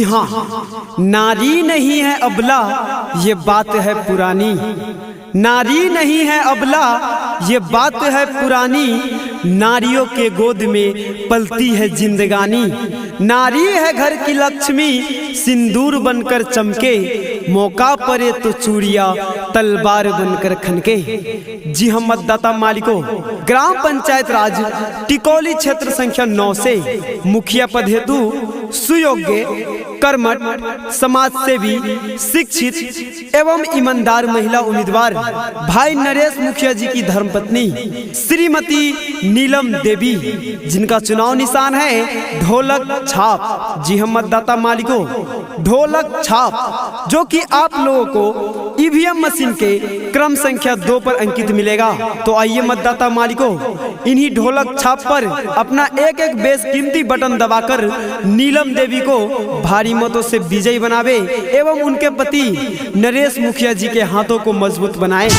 जी हाँ, नारी नहीं है अबला ये बात है पुरानी। नारी नहीं है अबला ये बात है पुरानी। नारियों के गोद में पलती है जिंदगानी। नारी है घर की लक्ष्मी सिंदूर बनकर चमके। मौका पड़े तो चूड़िया तलवार बनकर खनके। जी हम मतदाता मालिकों, ग्राम पंचायत राज टिकोली क्षेत्र संख्या 9 से मुखिया पद हेतु सुयोग्य, कर्मठ, समाज सेवी, शिक्षित एवं ईमानदार महिला उम्मीदवार भाई नरेश मुखिया जी की धर्मपत्नी श्रीमती नीलम देवी, जिनका चुनाव निशान है ढोलक छाप। जी हम मतदाता मालिकों, ढोलक छाप जो कि आप लोगों को ईवीएम मशीन के क्रम संख्या 2 पर अंकित मिलेगा। तो आइए मतदाता मालिकों, इन्हीं ढोलक छाप पर अपना एक एक बेशकीमती बटन दबाकर नीलम देवी को भारी मतों से विजयी बनावे एवं उनके पति नरेश मुखिया जी के हाथों को मजबूत बनाए।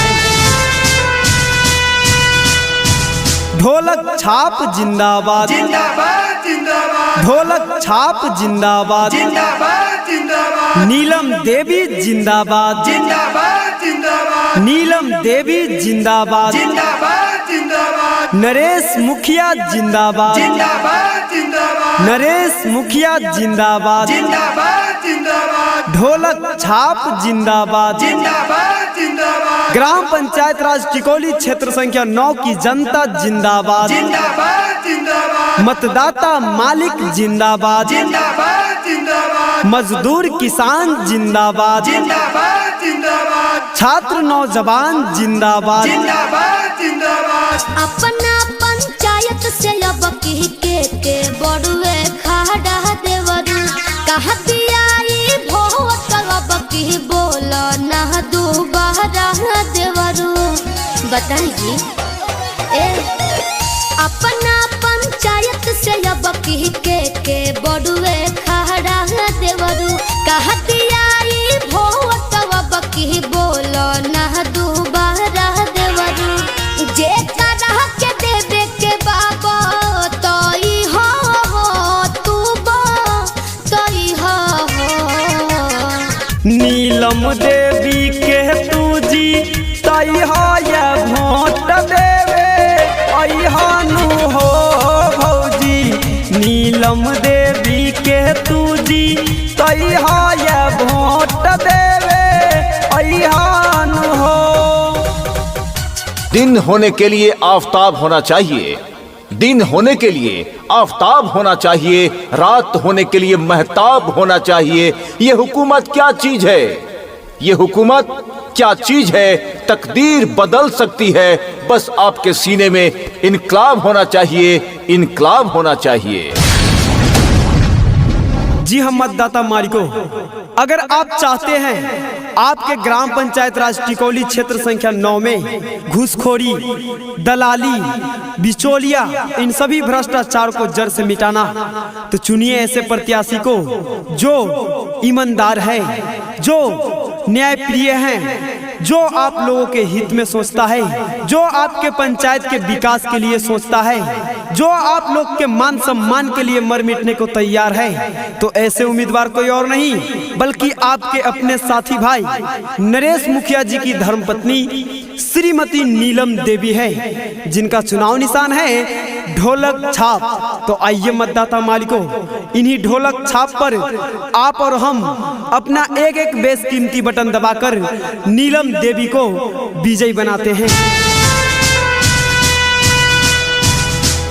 ढोलक छाप जिंदाबाद, जिंदाबाद जिंदाबाद, ढोलक छाप जिंदाबाद, जिंदाबाद जिंदाबाद, नीलम देवी जिंदाबाद, जिंदाबाद जिंदाबाद, नीलम देवी जिंदाबाद, जिंदाबाद जिंदाबाद, नरेश मुखिया जिंदाबाद, जिंदाबाद जिंदाबाद, नरेश मुखिया जिंदाबाद, जिंदाबाद जिंदाबाद, ढोलक छाप जिंदाबाद, जिंदाबाद जिंदाबाद, ग्राम पंचायत राज टिकोली क्षेत्र संख्या 9 की जनता जिंदाबाद, जिंदाबाद जिंदाबाद, मतदाता मालिक जिंदाबाद, जिंदाबाद जिंदाबाद, मजदूर किसान जिंदाबाद, जिंदाबाद जिंदाबाद, छात्र नौजवान जिंदाबाद। जिंदाबाद जिंदाबाद, अपना पंचायत से अब के बड़ुए खाड़ा देवरू कहा दिया भोट अब की बोलो ना दोबारा देवरू। बताइए अपना पंचायत से अब के बड़ुए खाड़ा देवरू कहा दिया भोट अब की बोलो ना दोबारा देवरू। जे तरह के देवे के बाबा तोई हो तू तोई हो। नीलम देवी के तू जी तई हो या भोट देवे अहानु हो भौजी। नीलम देवी के तू जी तई हो या भोट देवे अहानु हो। दिन होने के लिए आफताब होना चाहिए, दिन होने के लिए आफताब होना चाहिए, रात होने के लिए महताब होना चाहिए। ये हुकूमत क्या चीज है? ये हुकूमत क्या चीज है? तकदीर बदल सकती है। बस आपके सीने में इनकलाब होना चाहिए, इनकलाब होना चाहिए। जी हम मतदाता मालिकों, अगर आप चाहते हैं आपके ग्राम पंचायत राज टिकोली क्षेत्र संख्या 9 में घूसखोरी, दलाली, बिचौलिया, इन सभी भ्रष्टाचार को जड़ से मिटाना, तो चुनिए ऐसे प्रत्याशी को जो ईमानदार है, जो न्यायप्रिय है, जो आप लोगों के हित में सोचता है, जो आपके पंचायत के विकास के लिए सोचता है, जो आप लोग के मान सम्मान के लिए मर मिटने को तैयार है। तो ऐसे उम्मीदवार कोई और नहीं बल्कि आपके अपने साथी भाई नरेश मुखिया जी की धर्मपत्नी श्रीमती नीलम देवी है, जिनका चुनाव निशान है ढोलक छाप। तो आइए मतदाता मालिकों, इन्हीं ढोलक छाप पर आप और हम अपना एक एक बेशकीमती बटन दबाकर नीलम देवी को विजयी बनाते हैं।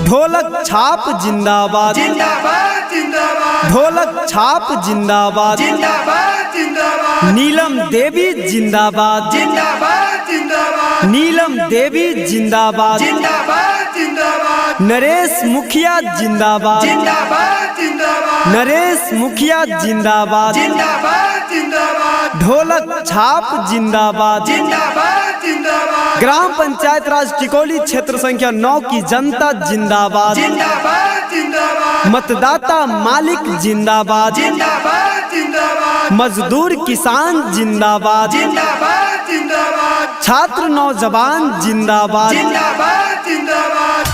ढोलक छाप जिंदाबाद, जिंदाबाद जिंदाबाद, ढोलक छाप जिंदाबाद, जिंदाबाद जिंदाबाद, नीलम देवी जिंदाबाद, जिंदाबाद जिंदाबाद, नीलम देवी जिंदाबाद, जिंदाबाद जिंदाबाद, नरेश मुखिया जिंदाबाद, जिंदाबाद जिंदाबाद, नरेश मुखिया जिंदाबाद, जिंदाबाद जिंदाबाद, ढोलक छाप जिंदाबाद, जिंदाबाद जिंदाबाद, ग्राम पंचायत राज टिकोली क्षेत्र संख्या 9 की जनता जिंदाबाद, जिंदाबाद जिंदाबाद, मतदाता मालिक जिंदाबाद, जिंदाबाद जिंदाबाद, मजदूर किसान जिंदाबाद, जिंदाबाद जिंदाबाद, छात्र नौजवान जिंदाबाद। जिंदाबाद जिंदाबाद,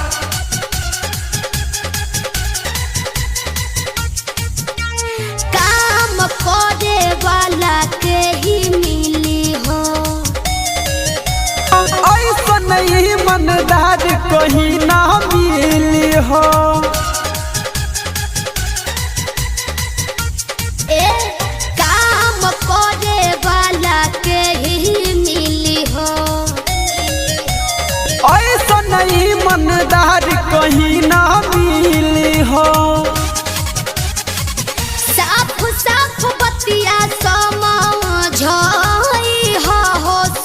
काम वाला के ही मिली हो। ऐसा नहीं मनदार कहीं ना मिली हो। ए काम करे वाला के ही मिली हो। ऐसा नहीं मनदार कहीं ना मिली हो। साफ साफ बतिया समझाई हो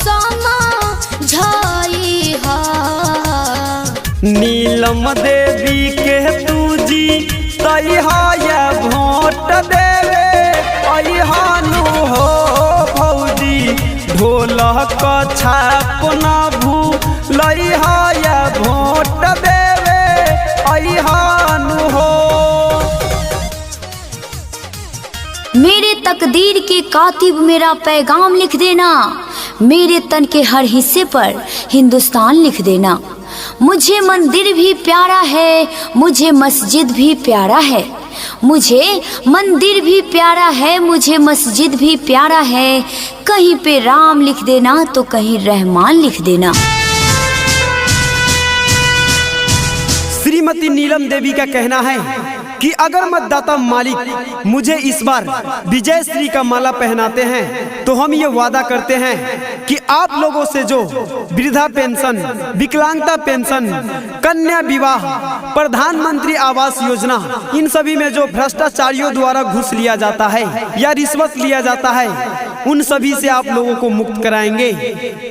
समझाई हो। नीलम देवी के तुझी तई है वोट देवे अहानु हो भौजी ढोलक छाप न भूलई है वोट देवे अहानु हो। मेरे तकदीर के कातिब मेरा पैगाम लिख देना, मेरे तन के हर हिस्से पर हिंदुस्तान लिख देना। मुझे मंदिर भी प्यारा है, मुझे मस्जिद भी प्यारा है, मुझे मंदिर भी प्यारा है, मुझे मस्जिद भी प्यारा है। कहीं पे राम लिख देना तो कहीं रहमान लिख देना। श्रीमती नीलम देवी का कहना है कि अगर मतदाता मालिक मुझे इस बार विजय श्री का माला पहनाते हैं तो हम ये वादा करते हैं कि आप लोगों से जो वृद्धा पेंशन, विकलांगता पेंशन, कन्या विवाह, प्रधानमंत्री आवास योजना, इन सभी में जो भ्रष्टाचारियों द्वारा घूस लिया जाता है या रिश्वत लिया जाता है, उन सभी से आप लोगों को मुक्त कराएंगे।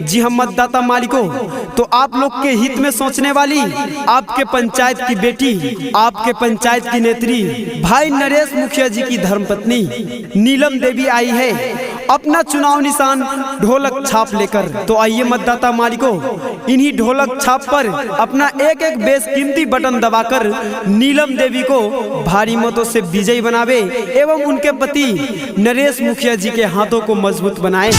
जी हम मतदाता मालिकों, तो आप लोग के हित में सोचने वाली आपके पंचायत की बेटी, आपके पंचायत की नेत्री भाई नरेश मुखिया जी की धर्मपत्नी नीलम देवी आई है अपना चुनाव निशान ढोलक छाप लेकर। तो आइए मतदाता मालिकों, इन्हीं ढोलक छाप पर अपना एक एक बेशकीमती बटन दबाकर नीलम देवी को भारी मतों से विजयी बनावे एवं उनके पति नरेश मुखिया जी के हाथों को मजबूत बनाए।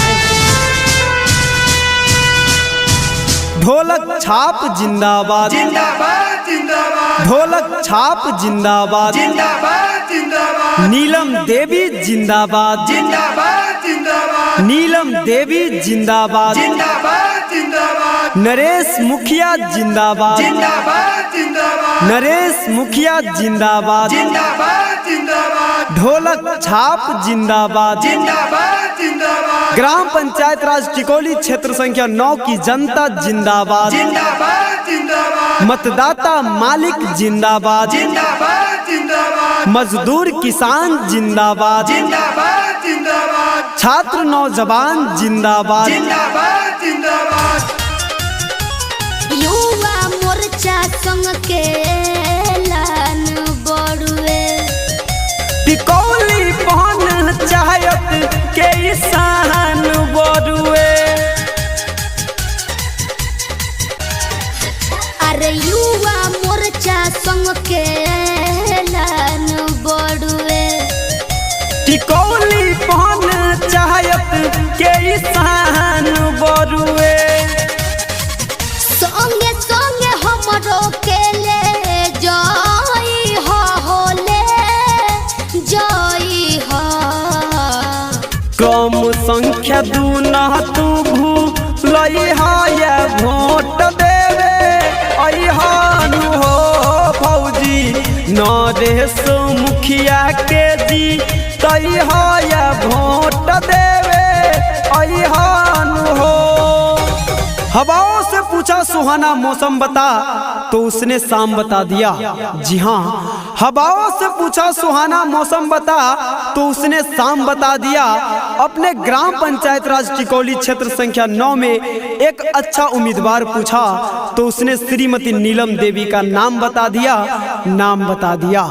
ढोलक छाप जिंदाबाद, जिंदाबाद जिंदाबाद, ढोलक छाप जिंदाबाद, जिंदाबाद जिंदाबाद, नीलम देवी जिंदाबाद, जिंदाबाद जिंदाबाद, नीलम देवी जिंदाबाद, जिंदाबाद जिंदाबाद, नरेश मुखिया जिंदाबाद, जिंदाबाद जिंदाबाद, नरेश मुखिया जिंदाबाद, जिंदाबाद जिंदाबाद, ढोलक छाप जिंदाबाद, जिंदाबाद जिंदाबाद, ग्राम पंचायत राज टिकोली क्षेत्र संख्या 9 की जनता जिंदाबाद, जिंदाबाद जिंदाबाद, मतदाता मालिक जिंदाबाद, जिंदाबाद जिंदाबाद, मजदूर किसान जिंदाबाद, जिंदाबाद जिंदाबाद, छात्र नौजवान जिंदाबाद, जिंदाबाद जिंदाबाद, युवा मोर्चा संग के लान बड़ुए। टिकोली पंचायत के ईशान बड़ुए। अरे युवा मोर्चा संग के लान बड़ुए। टिकोली पंचायत के ईशान बड़ुए। संगे संगे हमरो के ले जाई हो ले जाई हो। कम संख्या दूना तू भूलई है वोट देवे अहानु हो भौजी नरेश मुखिया के जी तई है वोट देवे अहानु हो। हवाओं से पूछा सुहाना मौसम बता तो उसने शाम बता दिया। जी हाँ, हवाओं से पूछा सुहाना मौसम बता तो उसने शाम बता दिया। अपने ग्राम पंचायत राज टिकोली क्षेत्र संख्या 9 में एक अच्छा उम्मीदवार पूछा तो उसने श्रीमती नीलम देवी का नाम बता दिया, नाम बता दिया।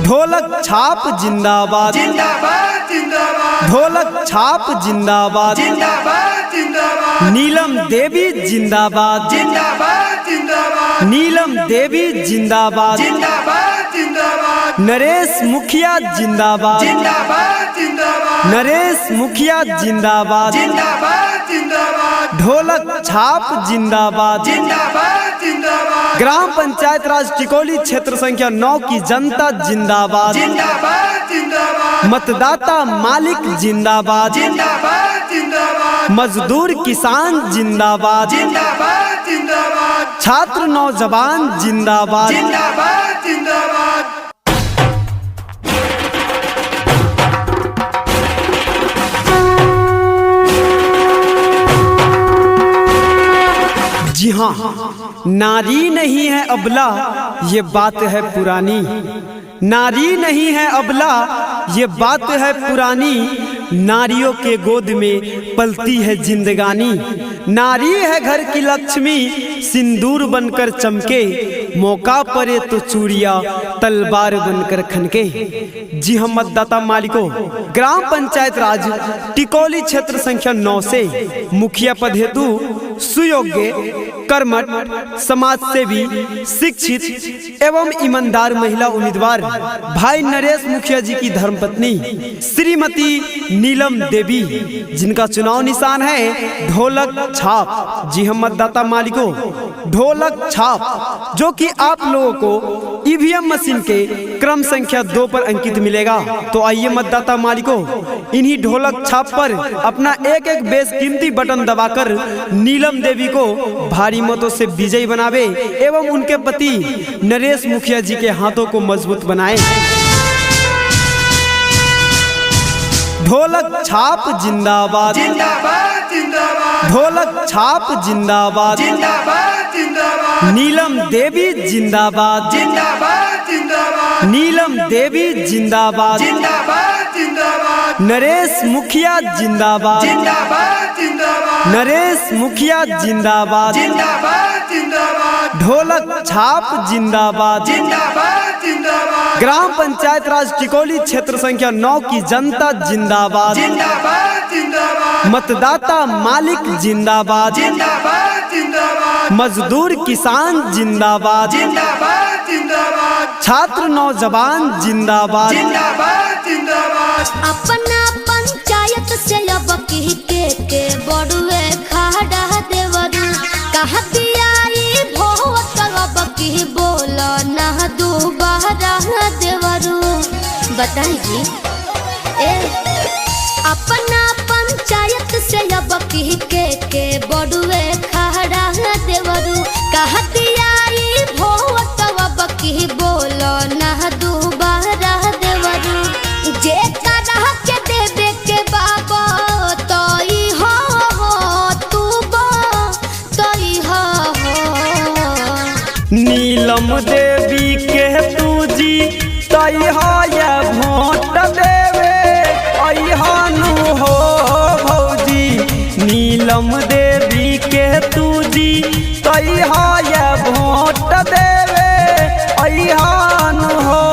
ढोलक छाप जिंदाबाद, जिंदाबाद जिंदाबाद, ढोलक छाप जिंदाबाद, जिंदाबाद जिंदाबाद, नीलम देवी जिंदाबाद, जिंदाबाद जिंदाबाद, नीलम देवी जिंदाबाद, जिंदाबाद जिंदाबाद, नरेश मुखिया जिंदाबाद, जिंदाबाद जिंदाबाद, नरेश मुखिया जिंदाबाद, जिंदाबाद जिंदाबाद, ढोलक छाप जिंदाबाद, जिंदाबाद जिंदाबाद, ग्राम पंचायत राज टिकोली क्षेत्र संख्या 9 की जनता जिंदाबाद, जिंदाबाद जिंदाबाद, मतदाता मालिक जिंदाबाद, जिंदाबाद जिंदाबाद, मजदूर किसान जिंदाबाद, जिंदाबाद जिंदाबाद, छात्र नौजवान जिंदाबाद। जिंदाबाद जिंदाबाद। जी हाँ, नारी नहीं है अबला ये बात है पुरानी, नारी नहीं है अबला ये बात है पुरानी, नारियों के गोद में पलती है जिंदगानी। नारी है घर की लक्ष्मी सिंदूर बनकर चमके, मौका पड़े तो चूड़िया तलवार बनकर खनके। जी हम मतदाता मालिकों, ग्राम पंचायत राज टिकोली क्षेत्र संख्या 9 से मुखिया पद हेतु सुयोग्य, कर्मठ, समाज सेवी, शिक्षित एवं ईमानदार महिला उम्मीदवार भाई नरेश मुखिया जी की धर्मपत्नी श्रीमती नीलम देवी, जिनका चुनाव निशान है ढोलक छाप। जी हम मतदाता मालिकों, ढोलक छाप जो कि आप लोगों को ईवीएम मशीन के क्रम संख्या 2 पर अंकित मिलेगा। तो आइए मतदाता मालिकों, इन्हीं ढोलक छाप पर अपना एक एक बेशकीमती बटन दबाकर नीलम देवी को भारी मतों से विजयी बनावे एवं उनके पति नरेश मुखिया जी के हाथों को मजबूत बनाए। ढोलक छाप जिंदाबाद, जिंदाबाद जिंदाबाद, ढोलक छाप जिंदाबाद, जिंदाबाद जिंदाबाद, नीलम देवी जिंदाबाद, जिंदाबाद जिंदाबाद, नीलम देवी जिंदाबाद, जिंदाबाद जिंदाबाद, नरेश मुखिया जिंदाबाद, जिंदाबाद जिंदाबाद, नरेश मुखिया जिंदाबाद, जिंदाबाद जिंदाबाद, ढोलक छाप जिंदाबाद। जिंदाबाद जिंदाबाद, ग्राम पंचायत राज टिकोली क्षेत्र संख्या 9 की जनता जिंदाबाद, जिंदाबाद जिंदाबाद, मतदाता मालिक जिंदाबाद, जिंदाबाद जिंदाबाद, मजदूर किसान जिंदाबाद, जिंदाबाद जिंदाबाद, छात्र नौजवान जिंदाबाद। जिंदाबाद जिंदाबाद। अपना पंचायत से अब के बड़ुए खाड़ा देवरू कहाँ पियाई भोट अब की बोलो ना दोबारा देवरू। बताइए अपना पंचायत से अब के बड़ुए खाड़ा देवरू कहाँ पियाई भोट अब की बोलो ना दोबारा देवरू। जे करह के देवे के बाबा तोई हो तू बो तोई हो। नीलम देवी के तू जी तई हो या भोट देवे अहानु हो भौजी। नीलम देवी के तू जी तई हो या भोट देवे अहानु हो।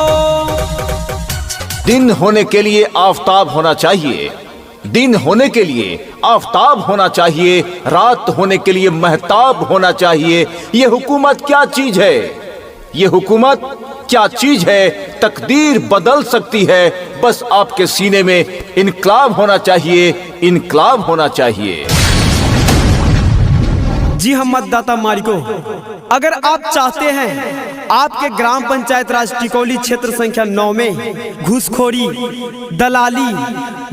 दिन होने के लिए आफताब होना चाहिए, दिन होने के लिए आफताब होना चाहिए, रात होने के लिए महताब होना चाहिए। ये हुकूमत क्या चीज है, ये हुकूमत क्या चीज है। तकदीर बदल सकती है, बस आपके सीने में इनकलाब होना चाहिए, इनकलाब होना चाहिए। जी हम मतदाता मालिकों, अगर आप चाहते हैं आपके ग्राम पंचायत राज टिकोली क्षेत्र संख्या 9 में घूसखोरी, दलाली,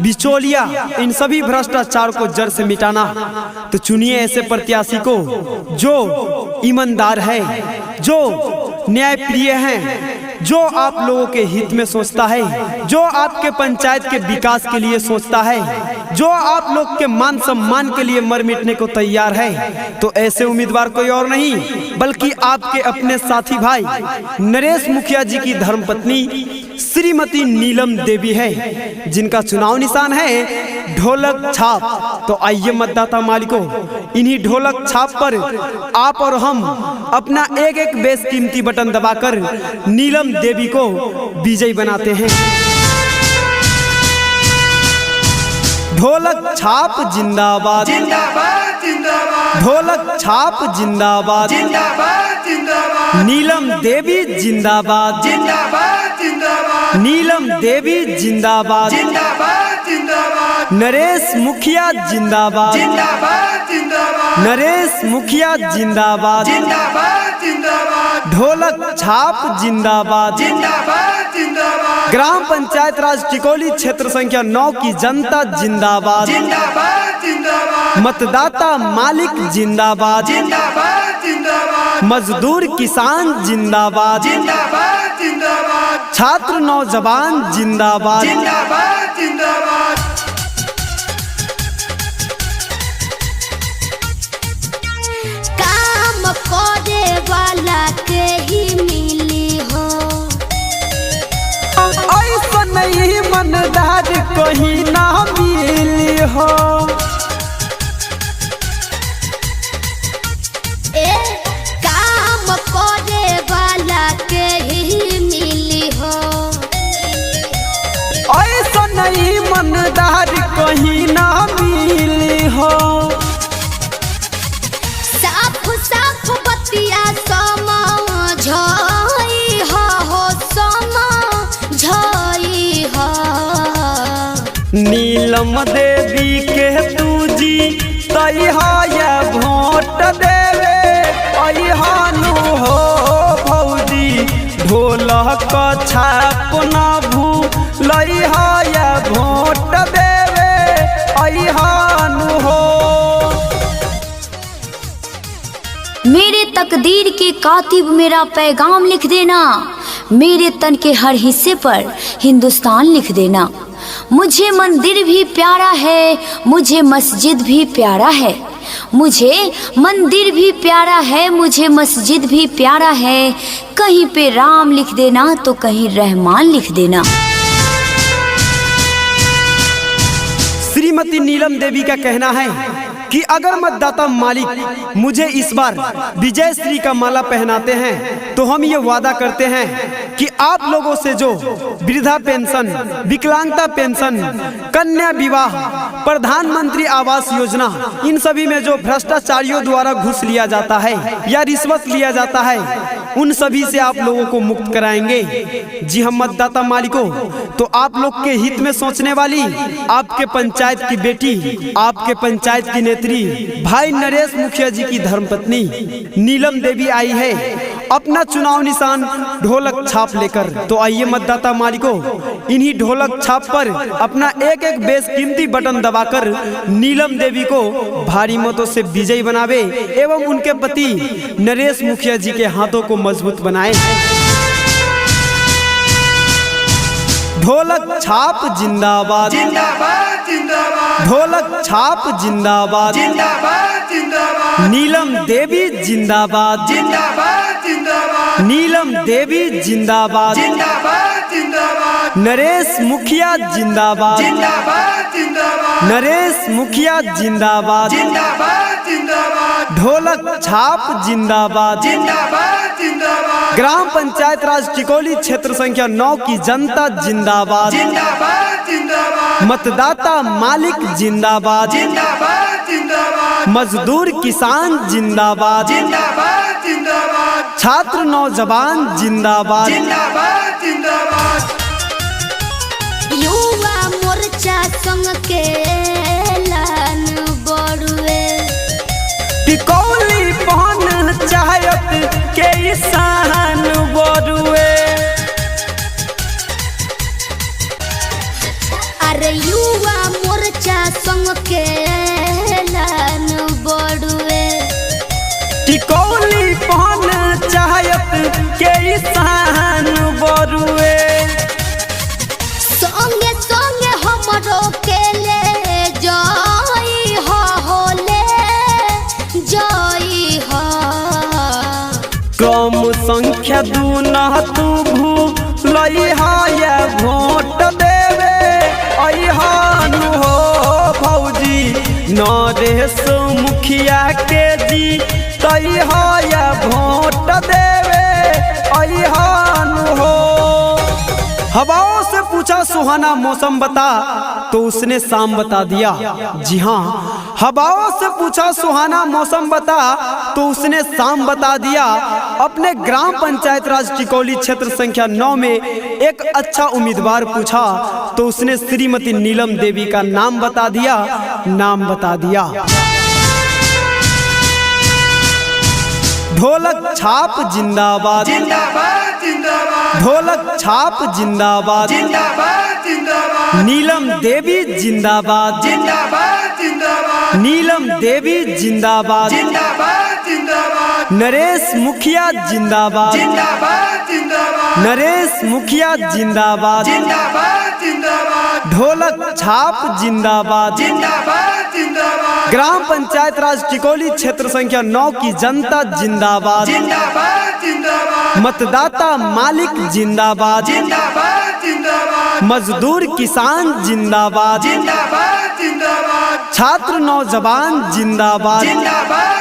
बिचौलिया, इन सभी भ्रष्टाचार को जड़ से मिटाना, तो चुनिए ऐसे प्रत्याशी को जो ईमानदार है, जो न्यायप्रिय है, जो आप लोगों के हित में सोचता है, जो आपके पंचायत के विकास के लिए सोचता है, जो आप लोग के मान सम्मान के लिए मर मिटने को तैयार है। तो ऐसे उम्मीदवार कोई और नहीं बल्कि आपके अपने साथी भाई नरेश मुखिया जी की धर्मपत्नी श्रीमती नीलम देवी है, जिनका चुनाव निशान है ढोलक छाप। तो आइए मतदाता मालिकों, इन्हीं ढोलक छाप पर आप और हम अपना एक एक बेशकीमती बटन दबाकर नीलम देवी को विजयी बनाते हैं। ढोलक छाप जिंदाबाद, जिंदाबाद जिंदाबाद, ढोलक छाप जिंदाबाद, जिंदाबाद जिंदाबाद, नीलम देवी जिंदाबाद, जिंदाबाद जिंदाबाद, नीलम देवी जिंदाबाद, जिंदाबाद जिंदाबाद, नरेश मुखिया जिंदाबाद, जिंदाबाद जिंदाबाद, नरेश मुखिया जिंदाबाद, जिंदाबाद जिंदाबाद, ढोलक छाप जिंदाबाद, जिंदाबाद जिंदाबाद, ग्राम पंचायत राज टिकोली क्षेत्र संख्या 9 की जनता जिंदाबाद, जिंदाबाद जिंदाबाद, मतदाता मालिक जिंदाबाद, जिंदाबाद जिंदाबाद, मजदूर किसान जिंदाबाद, जिंदाबाद जिंदाबाद, छात्र नौजवान जिंदाबाद, जिंदाबाद जिंदाबाद। काम करे वाला के ही मिली हो, ऐसा नहीं मनदार कहीं ना मिली हो। ए काम करे वाला के ही मिली हो, ऐसा नहीं मनदार कहीं ना मिली हो। साफ साफ बतिया समझाई हो समझाई हो। नीलम देवी के तूजी तैया वोट देवे अहानु हो भौजी, ढोलक छाप न भूलैया वोट देवे अहानु हो। मेरे तकदीर के कातिब मेरा पैगाम लिख देना, मेरे तन के हर हिस्से पर हिंदुस्तान लिख देना। मुझे मंदिर भी प्यारा है, मुझे मस्जिद भी प्यारा है, मुझे मंदिर भी प्यारा है, मुझे मस्जिद भी प्यारा है। कहीं पे राम लिख देना तो कहीं रहमान लिख देना। श्रीमती नीलम देवी का कहना है कि अगर मतदाता मालिक मुझे इस बार विजय श्री का माला पहनाते हैं तो हम ये वादा करते हैं कि आप लोगों से जो वृद्धा पेंशन, विकलांगता पेंशन, कन्या विवाह, प्रधानमंत्री आवास योजना, इन सभी में जो भ्रष्टाचारियों द्वारा घूस लिया जाता है या रिश्वत लिया जाता है, उन सभी से आप लोगों को मुक्त कराएंगे। जी हम मतदाता मालिकों, तो आप लोग के हित में सोचने वाली आपके पंचायत की बेटी, आपके पंचायत की नेत्री भाई नरेश मुखिया जी की धर्मपत्नी नीलम देवी आई है अपना चुनाव निशान ढोलक छाप लेकर। तो आइए मतदाता मालिकों, इन्हीं ढोलक छाप पर अपना एक एक बेशकीमती बटन दबाकर नीलम देवी को भारी मतों से विजयी बनावे एवं उनके पति नरेश मुखिया जी के हाथों को मजबूत बनाए। ढोलक छाप जिंदाबाद, जिंदाबाद जिंदाबाद, ढोलक छाप जिंदाबाद, जिंदाबाद जिंदाबाद, नीलम देवी जिंदाबाद, जिंदाबाद जिंदाबाद, नीलम देवी जिंदाबाद, जिंदाबाद जिंदाबाद, नरेश मुखिया जिंदाबाद, जिंदाबाद जिंदाबाद, नरेश मुखिया जिंदाबाद, जिंदाबाद जिंदाबाद, ढोलक छाप जिंदाबाद, जिंदाबाद जिंदाबाद, ग्राम पंचायत राज टिकोली क्षेत्र संख्या 9 की जनता जिंदाबाद, जिंदाबाद जिंदाबाद, मतदाता मालिक जिंदाबाद, जिंदाबाद जिंदाबाद, मजदूर किसान जिंदाबाद, जिंदाबाद जिंदाबाद, छात्र नौजवान जिंदाबाद, जिंदाबाद जिंदाबाद, युवा मोर्चा संग के लान बड़ुए, टिकोली पंचायत के ईशान बरुए। अरे युवा मोर्चा संग के लान बड़ुए, टिकोली पंचायत के ईशान बरुए। संगे संगे हमरो के ले जाई हो ले जाई हो। कम संख्या दूना तू भूलैया वोट देवे अहानु हो भौजी, नरेश मुखिया के जी तैया वोट देवे अहानु हो। हवाओं से पूछा सुहाना मौसम बता तो उसने शाम बता दिया। जी हाँ, हवाओं से पूछा सुहाना मौसम बता तो उसने शाम बता दिया। अपने ग्राम पंचायत राज टिकोली क्षेत्र संख्या 9 में एक अच्छा उम्मीदवार पूछा तो उसने श्रीमती नीलम देवी का नाम बता दिया, नाम बता दिया। ढोलक छाप जिंदाबाद, जिंदाबाद जिंदाबाद, ढोलक छाप जिंदाबाद, जिंदाबाद जिंदाबाद, नीलम देवी जिंदाबाद, जिंदाबाद जिंदाबाद, नीलम देवी जिंदाबाद, जिंदाबाद जिंदाबाद, नरेश मुखिया जिंदाबाद, जिंदाबाद जिंदाबाद, नरेश मुखिया जिंदाबाद, जिंदाबाद जिंदाबाद, ढोलक छाप जिंदाबाद, जिंदाबाद जिंदाबाद, ग्राम पंचायत राज टिकोली क्षेत्र संख्या 9 की जनता जिंदाबाद, जिंदाबाद जिंदाबाद, मतदाता मालिक जिंदाबाद, जिंदाबाद जिंदाबाद, मजदूर किसान जिंदाबाद, जिंदाबाद जिंदाबाद, छात्र नौजवान जिंदाबाद, जिंदाबाद